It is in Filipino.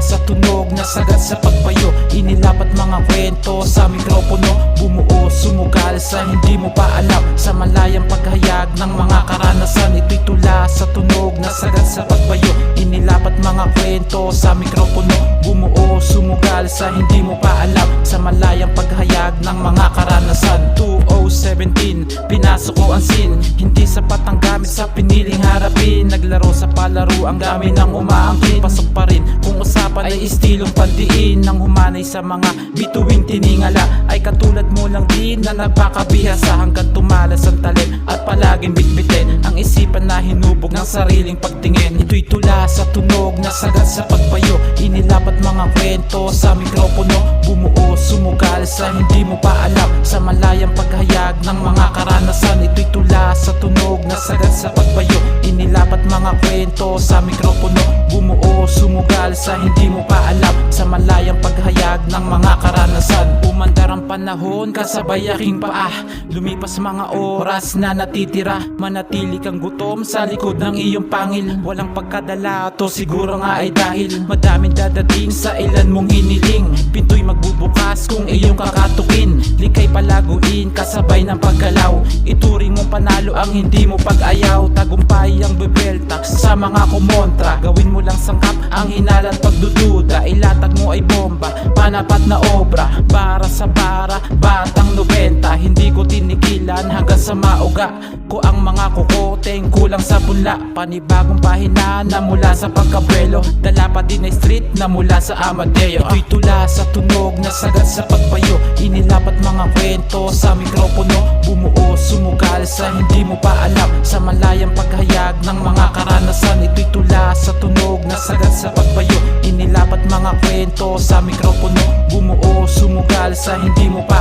sa tunog na sagad sa pagbayo. Inilapat mga kwento sa mikropono, bumuo, sumugal sa hindi mo pa alam. Sa malayang paghayag ng mga karanasan, ito'y tula sa tunog na sagad sa pagbayo. Inilapat mga kwento sa mikropono, bumuo, sumugal sa hindi mo pa alam. Sa malayang paghayag ng mga karanasan. 2017, pinasok ko ang scene. Hindi sapat ang gamit sa piniling harapin. Naglaro sa palaro, ang dami ng umaangkin. Pasok pa rin kung usapan ay istilong pandiin. Nang humanay sa mga bituing tiningala, ay katulad mo lang din na nagpakabihasa. Hanggang tumalas ang talent at palaging bitbitin ang isipan na hinubog ng sariling pagtingin. Ito'y tula sa tunog na sagad sa pagbayo. Inilapat mga kwento sa mikropono, bumuo, sumugal sa hindi mo pa alam. Sa malayang paghayag ng mga karanasan, ito'y tula sa tunog na sagad sa pagbayo. Inilapat mga kwento sa mikropono, bumuo, sumugal sa hindi mo pa alam. Sa malayang paghayag ng mga karanasan. Umandar ang panahon kasabay aking paa. Lumipas mga oras na natitira, manatili kang gutom sa likod ng iyong pangil. Walang pagkadala to, siguro nga ay dahil madaming dadating sa ilan mong hiniling. Pinto'y magbubukas kung iyong kakatukin. Likay palaguin kasabay ng paggalaw. Ituring mong panalo ang hindi mo pag-ayaw. Tagumpay ang bebelta sa mga kumontra. Gawin mo lang sangkap ang hinalat pagdududa. Ilatag mo ay bomba, panapat na obra. Bara sa bara, batang 90. Hindi ko tinigilan hanggang sa mauga ko ang mga kukoteng kulang sa punla. Panibagong pahina na mula sa pagkabuelo. Dala pa din ay street na mula sa Amadeo. Ito'y tula sa tunog na sagad sa pagbayo. Inilapat mga kwento sa mikropono, bumuo, sumugal sa hindi mo pa alam. Sa malayang paghayag ng mga karanasan, ito'y tula sa tunog na sagad sa pagbayo. Inilapat mga kwento sa mikropono, bumuo, sumugal sa hindi mo pa